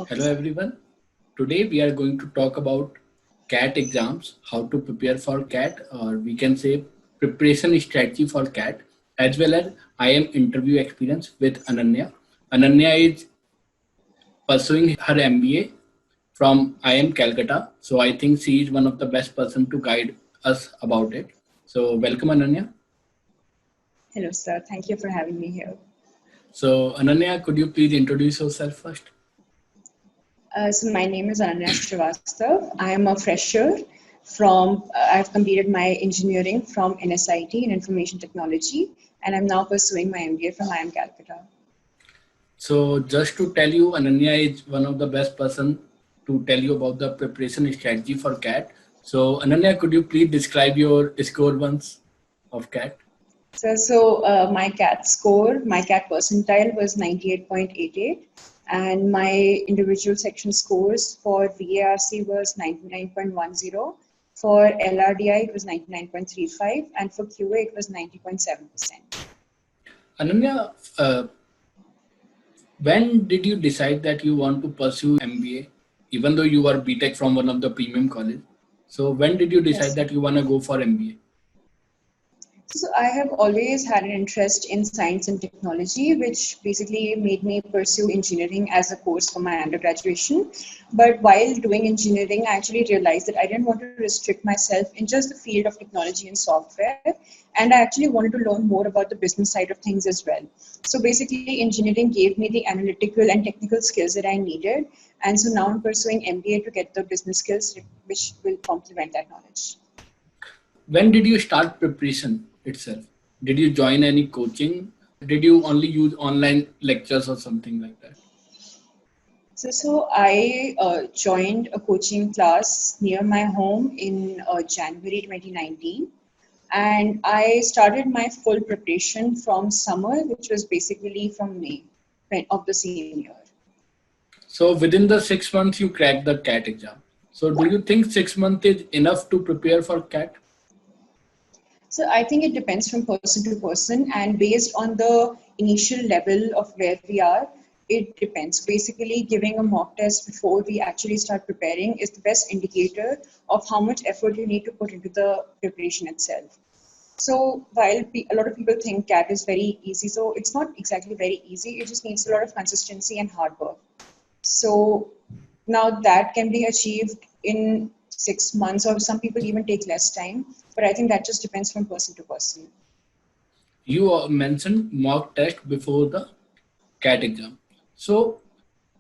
Hello everyone. Today we are going to talk about CAT exams, how to prepare for CAT, or we can say preparation strategy for CAT, as well as I am interview experience with Ananya. Ananya is pursuing her MBA from IM Calcutta, so I think she is one of the best person to guide us about it. So welcome Ananya. Hello, sir. Thank you for having me here. So Ananya, could you please introduce yourself first? So my name is Ananya Srivastav. I am a fresher I've completed my engineering from NSIT in Information Technology, and I'm now pursuing my MBA from IIM Calcutta. So just to tell you, Ananya is one of the best person to tell you about the preparation strategy for CAT. So Ananya, could you please describe your score once of CAT? My CAT percentile was 98.88, and my individual section scores for VARC was 99.10. For LRDI, it was 99.35, and for QA, it was 90.7%. Ananya, when did you decide that you want to pursue MBA, even though you are BTech from one of the premium college? So when did you decide Yes. that you want to go for MBA? So I have always had an interest in science and technology, which basically made me pursue engineering as a course for my undergraduation. But while doing engineering, I actually realized that I didn't want to restrict myself in just the field of technology and software. And I actually wanted to learn more about the business side of things as well. So basically, engineering gave me the analytical and technical skills that I needed. And so now I'm pursuing MBA to get the business skills which will complement that knowledge. When did you start preparation itself? Did you join any coaching? Did you only use online lectures or something like that? So I joined a coaching class near my home in January 2019, and I started my full preparation from summer, which was basically from May of the same year. So within the 6 months, you cracked the CAT exam. So do you think 6 months is enough to prepare for CAT? So I think it depends from person to person, and based on the initial level of where we are, it depends. Basically, giving a mock test before we actually start preparing is the best indicator of how much effort you need to put into the preparation itself. So while a lot of people think CAT is very easy, so it's not exactly very easy. It just needs a lot of consistency and hard work. So now that can be achieved in 6 months, or some people even take less time. But I think that just depends from person to person. You mentioned mock test before the CAT exam. So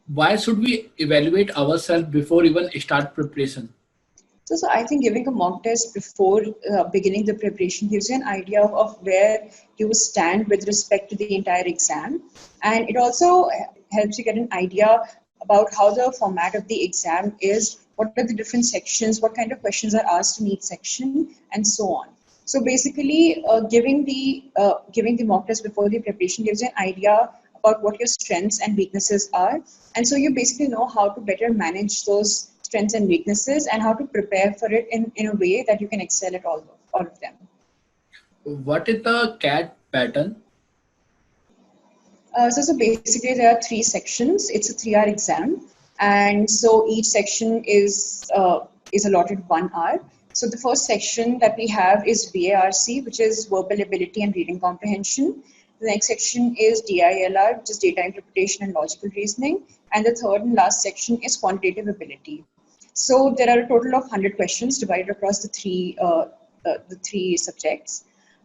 why should we evaluate ourselves before even start preparation? So I think giving a mock test before beginning the preparation gives you an idea of where you stand with respect to the entire exam. And it also helps you get an idea about how the format of the exam is, what are the different sections, what kind of questions are asked in each section, and so on. So basically, giving the mock test before the preparation gives you an idea about what your strengths and weaknesses are, and so you basically know how to better manage those strengths and weaknesses and how to prepare for it in a way that you can excel at all of them. What is the CAT pattern? So basically, there are three sections. It's a 3-hour exam, and so each section is allotted 1 hour. So the first section that we have is VARC, which is verbal ability and reading comprehension. The next section is DILR, which is data interpretation and logical reasoning, and the third and last section is quantitative ability. So there are a total of 100 questions divided across the three subjects.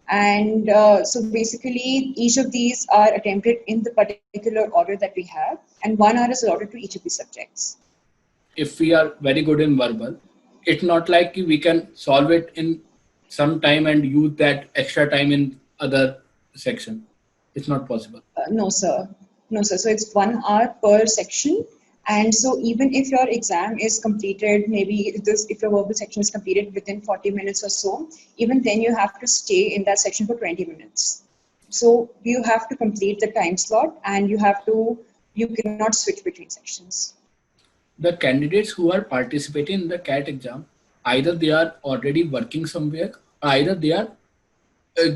And so basically, each of these are attempted in the particular order that we have, and 1 hour is allotted to each of these subjects. If we are very good in verbal, it's not like we can solve it in some time and use that extra time in other section. It's not possible. No, sir. No, sir. So it's 1 hour per section. And so even if your exam is completed, maybe if your verbal section is completed within 40 minutes or so, even then you have to stay in that section for 20 minutes. So you have to complete the time slot, and you cannot switch between sections. The candidates who are participating in the CAT exam, either they are already working somewhere, or either they are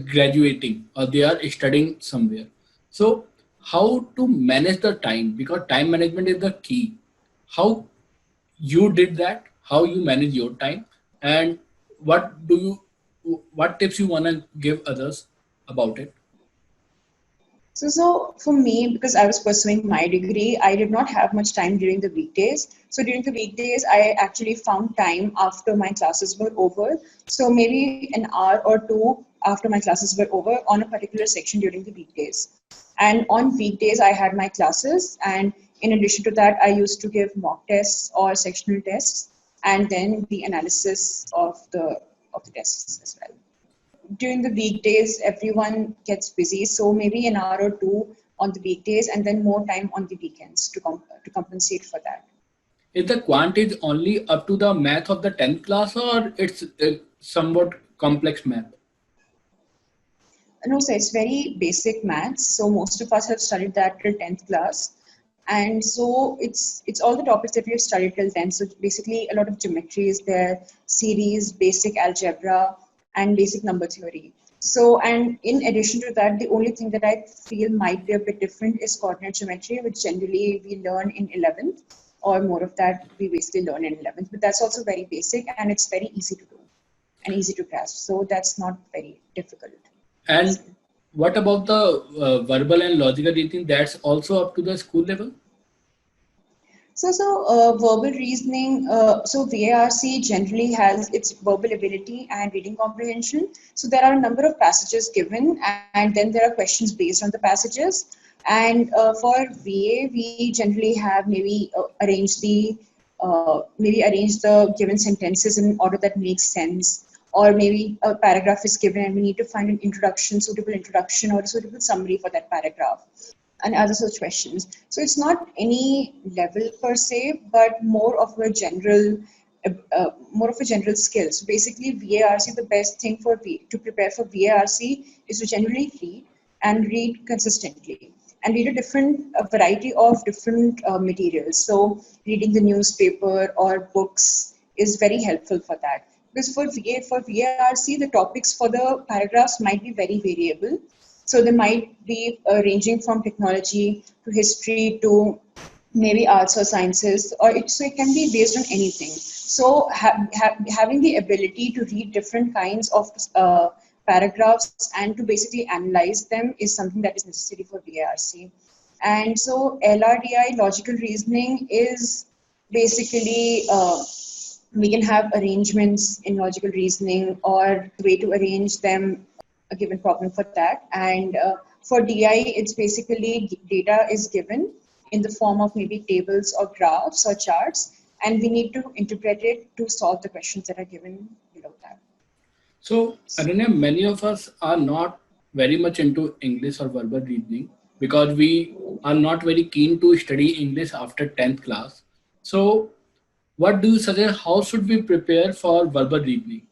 graduating or they are studying somewhere. So how to manage the time, because time management is the key. how you did that, how you manage your time, and what do what tips you want to give others about it? So for me, because I was pursuing my degree, I did not have much time during the weekdays. So during the weekdays, I actually found time after my classes were over. So maybe an hour or two after my classes were over on a particular section during the weekdays. And on weekdays, I had my classes. And in addition to that, I used to give mock tests or sectional tests, and then the analysis of the tests as well. During the weekdays, everyone gets busy, so maybe an hour or two on the weekdays, and then more time on the weekends to compensate for that. Is the quant is only up to the math of the 10th class, or it's somewhat complex math? No, so it's very basic maths. So most of us have studied that till 10th class. And so it's all the topics that we have studied till 10th. So basically a lot of geometry is there, series, basic algebra, and basic number theory. So, and in addition to that, the only thing that I feel might be a bit different is coordinate geometry, which generally we learn in 11th, or more of that we basically learn in 11th. But that's also very basic and it's very easy to do and easy to grasp. So that's not very difficult, I'd And say. what about the verbal and logical reasoning? That's also up to the school level? So verbal reasoning, so VARC generally has its verbal ability and reading comprehension. So there are a number of passages given, and then there are questions based on the passages. And for VA, we generally have maybe arrange the given sentences in order that makes sense, or maybe a paragraph is given and we need to find an suitable introduction, or a suitable summary for that paragraph and other such questions. So it's not any level per se, but more of a general skill. So basically, VARC, the best thing to prepare for VARC is to generally read and read consistently and read a variety of different materials. So reading the newspaper or books is very helpful for that. Because for VARC, the topics for the paragraphs might be very variable, so they might be ranging from technology to history to maybe arts or sciences, so it can be based on anything. So having the ability to read different kinds of paragraphs and to basically analyze them is something that is necessary for VARC. And so LRDI, logical reasoning, is basically we can have arrangements in logical reasoning or way to arrange them, a given problem for that. And for DI, it's basically data is given in the form of maybe tables or graphs or charts, and we need to interpret it to solve the questions that are given below that. So, Ananya, many of us are not very much into English or verbal reasoning because we are not very keen to study English after 10th class. So, what do you suggest? How should we prepare for verbal reasoning?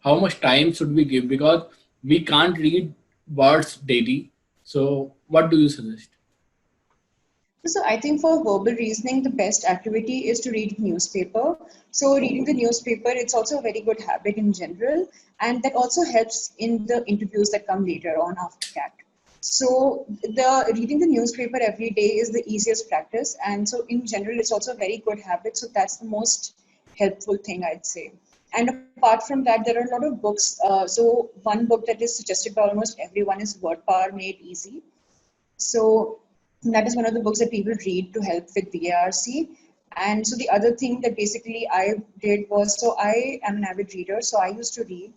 How much time should we give? Because we can't read words daily. So, what do you suggest? So I think for verbal reasoning, the best activity is to read newspaper. So reading the newspaper, it's also a very good habit in general, and that also helps in the interviews that come later on after CAT. So the reading the newspaper every day is the easiest practice, and so in general, it's also a very good habit. So that's the most helpful thing, I'd say. And apart from that, there are a lot of books. So one book that is suggested by almost everyone is Word Power Made Easy. So that is one of the books that people read to help with VARC. And so the other thing that basically I did was, so I am an avid reader, so I used to read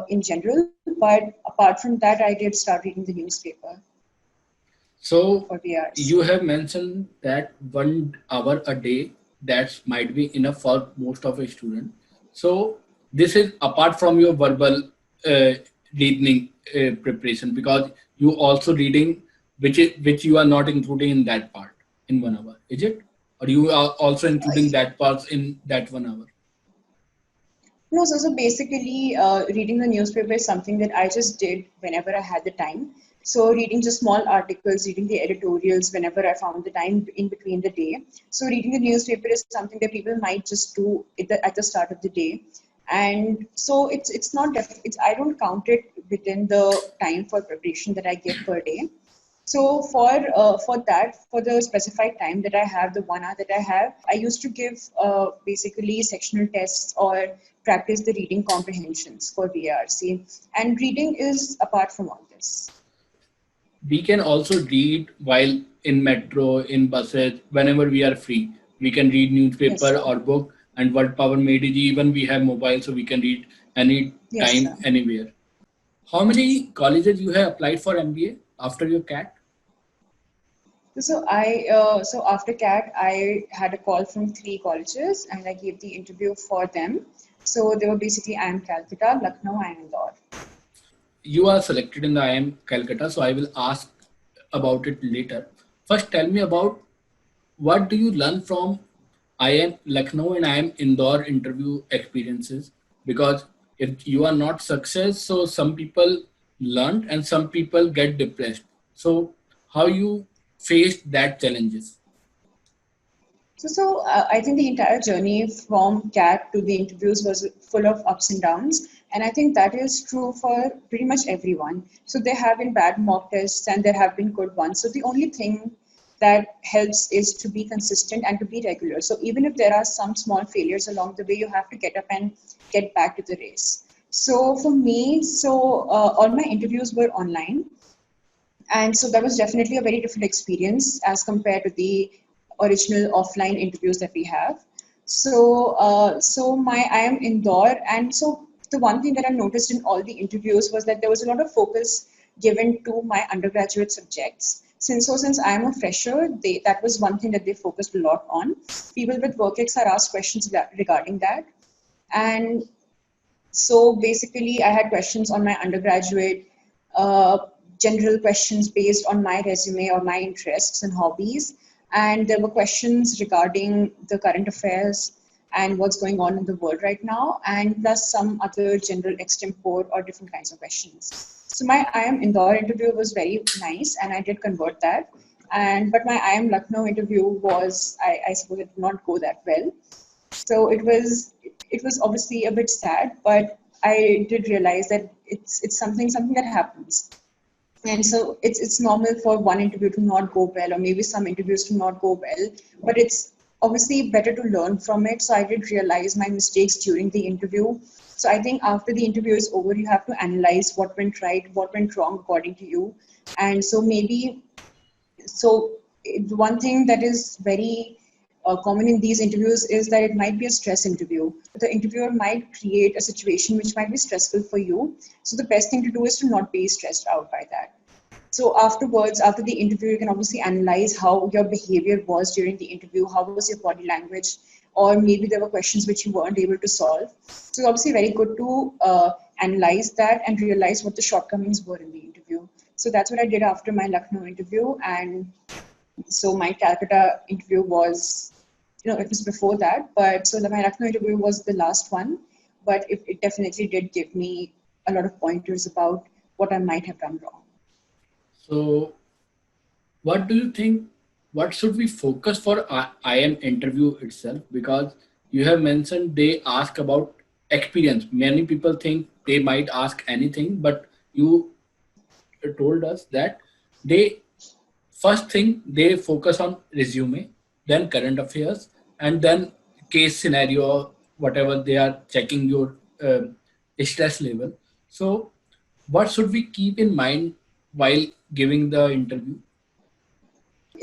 in general, but apart from that, I did start reading the newspaper So, for VARC. you have mentioned that 1 hour a day that might be enough for most of a student. So, this is apart from your verbal uh, reading preparation because you also reading which you are not including in that part in 1 hour, is it? Or you are also including that part in that 1 hour? No, so basically, reading the newspaper is something that I just did whenever I had the time. So reading just small articles, reading the editorials whenever I found the time in between the day. So reading the newspaper is something that people might just do at the start of the day. And so it's not it's I don't count it within the time for preparation that I give per day. So for that, for the specified time that I have, the 1 hour that I have, I used to give basically sectional tests or practice the reading comprehensions for VARC. And reading is apart from all this. We can also read while in metro, in buses, whenever we are free. We can read Yes, newspaper sir. or book, and World Power made it. Even we have mobile, so we can read any Yes, time, sir. anywhere. How many colleges you have applied for MBA after your CAT? So after CAT, I had a call from 3 colleges, and I gave the interview for them. So they were basically IIM Calcutta, Lucknow, and Indore. You are selected in the IIM Calcutta, so I will ask about it later. First, tell me about what do you learn from IIM Lucknow and IIM Indore interview experiences? Because if you are not success, so some people learn and some people get depressed. So how you faced that challenges? So I think the entire journey from CAT to the interviews was full of ups and downs. And I think that is true for pretty much everyone. So there have been bad mock tests and there have been good ones. So the only thing that helps is to be consistent and to be regular. So even if there are some small failures along the way, you have to get up and get back to the race. So for me, all my interviews were online, and so that was definitely a very different experience as compared to the original offline interviews that we have. So I am indoor, and so the one thing that I noticed in all the interviews was that there was a lot of focus given to my undergraduate subjects. Since I am a fresher, that was one thing that they focused a lot on. People with work ex are asked questions regarding that, and so basically, I had questions on my undergraduate, uh, general questions based on my resume or my interests and hobbies. And there were questions regarding the current affairs and what's going on in the world right now, and plus some other general extempore or different kinds of questions. So my IIM Indore interview was very nice, and I did convert that. And but my IIM Lucknow interview was, I suppose, it did not go that well. So it was obviously a bit sad, but I did realize that it's something that happens. And so it's normal for one interview to not go well, or maybe some interviews to not go well, but it's obviously better to learn from it. So I did realize my mistakes during the interview. So I think after the interview is over, you have to analyze what went right, what went wrong according to you. And so maybe so one thing that is very common in these interviews is that it might be a stress interview. The interviewer might create a situation which might be stressful for you. So the best thing to do is to not be stressed out by that. So afterwards, after the interview, you can obviously analyze how your behavior was during the interview, how was your body language, or maybe there were questions which you weren't able to solve. So it's obviously very good to analyze that and realize what the shortcomings were in the interview. So that's what I did after my Lucknow interview. And so my Calcutta interview was, it was before that, but so my Lucknow interview was the last one, but it definitely did give me a lot of pointers about what I might have done wrong. So what do you think? What should we focus for IIM interview itself? Because you have mentioned they ask about experience. Many people think they might ask anything, but you told us that they first thing they focus on resume, then current affairs, and then case scenario, whatever they are checking your stress level. So what should we keep in mind while giving the interview?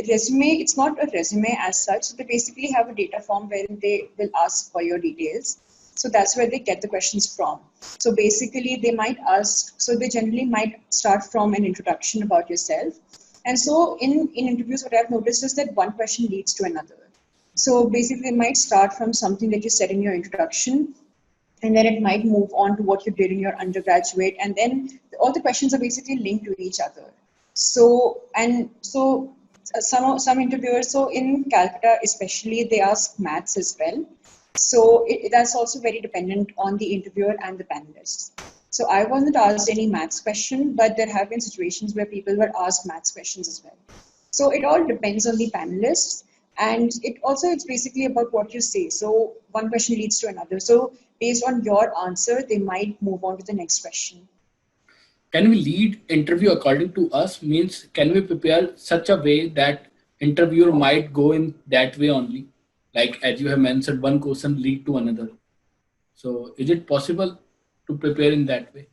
Resume, it's not a resume as such. They basically have a data form wherein they will ask for your details. So that's where they get the questions from. So basically, they might ask, so they generally might start from an introduction about yourself. And so in interviews, what I've noticed is that one question leads to another. So basically, they might start from something that you said in your introduction, and then it might move on to what you did in your undergraduate, and then all the questions are basically linked to each other. Some interviewers, so in Calcutta especially, they ask maths as well. So that's also very dependent on the interviewer and the panelists. So I wasn't asked any maths question, but there have been situations where people were asked maths questions as well. So it all depends on the panelists, and it's basically about what you say. So one question leads to another. So based on your answer, they might move on to the next question. can we lead interview according to us? Means can we prepare such a way that interviewer might go in that way only? Like as you have mentioned, one question lead to another. So is it possible to prepare in that way?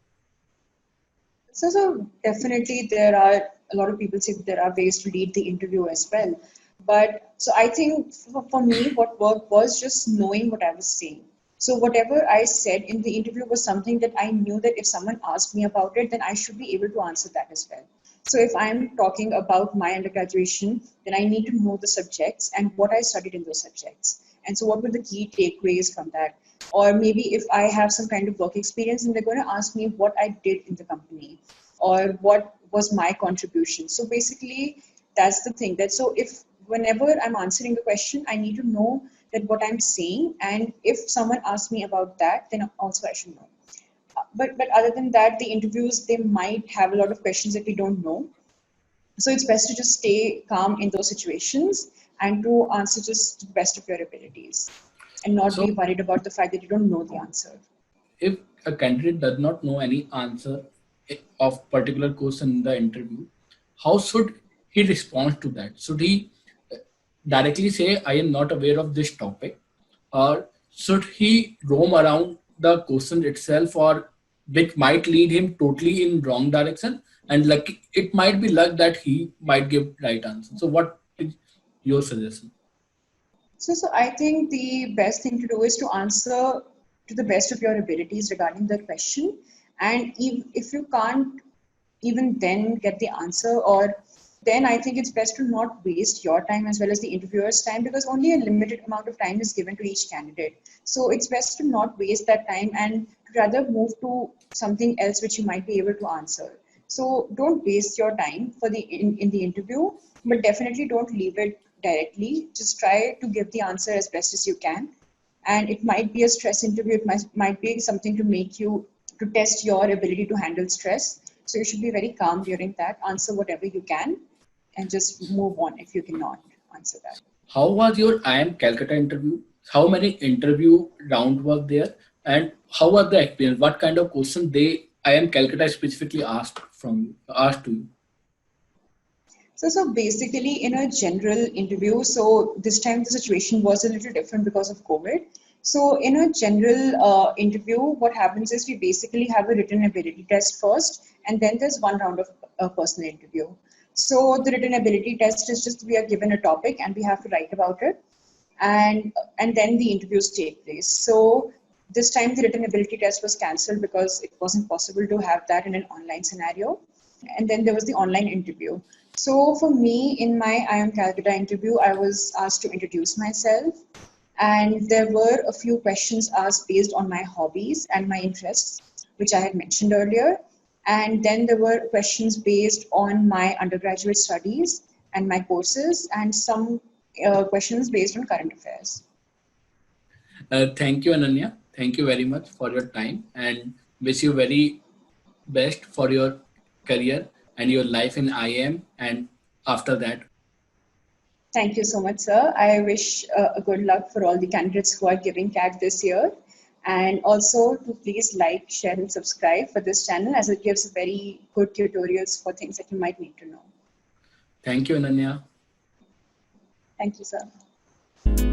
So definitely there are a lot of people say that there are ways to lead the interview as well. But so I think for me, what worked was just knowing what I was saying. So whatever I said in the interview was something that I knew that if someone asked me about it, then I should be able to answer that as well. So if I'm talking about my undergraduation, then I need to know the subjects and what I studied in those subjects. And so what were the key takeaways from that? Or maybe if I have some kind of work experience and they're going to ask me what I did in the company or what was my contribution. So basically, that's the thing. That so if whenever I'm answering the question, I need to know that what I'm saying, and if someone asks me about that, then also I should know. But other than that, the interviews they might have a lot of questions that we don't know. So it's best to just stay calm in those situations and to answer just to the best of your abilities and not So be worried about the fact that you don't know the answer. if a candidate does not know any answer of particular question in the interview, how should he respond to that? Should he directly say, I am not aware of this topic? Or should he roam around the question itself, or which might lead him totally in wrong direction? And like it might be luck that he might give right answer. So what is your suggestion? So I think the best thing to do is to answer to the best of your abilities regarding the question. And if you can't even then get the answer, or then I think it's best to not waste your time as well as the interviewer's time, because only a limited amount of time is given to each candidate. So it's best to not waste that time and to rather move to something else which you might be able to answer. So don't waste your time for in the interview, but definitely don't leave it directly. Just try to give the answer as best as you can. And it might be a stress interview, it might be something to make you to test your ability to handle stress. So you should be very calm during that, answer whatever you can, and just move on if you cannot answer that. How was your IIM Calcutta interview? How many interview round were there? And how was the experience? What kind of question they IIM Calcutta specifically asked to you? So basically, in a general interview, so this time the situation was a little different because of COVID. So in a general interview, what happens is we basically have a written ability test first, and then there's one round of personal interview. So the written ability test is just we are given a topic and we have to write about it, and then the interviews take place. So this time the written ability test was cancelled because it wasn't possible to have that in an online scenario. And then there was the online interview. So for me, in my IIM Calcutta interview, I was asked to introduce myself, and there were a few questions asked based on my hobbies and my interests, which I had mentioned earlier. And then there were questions based on my undergraduate studies and my courses, and some questions based on current affairs. Thank you, Ananya. Thank you very much for your time and wish you very best for your career and your life in IIM and after that. Thank you so much, sir. I wish a good luck for all the candidates who are giving CAT this year. And also to please like, share, and subscribe for this channel, as it gives very good tutorials for things that you might need to know. Thank you, Ananya. Thank you, sir.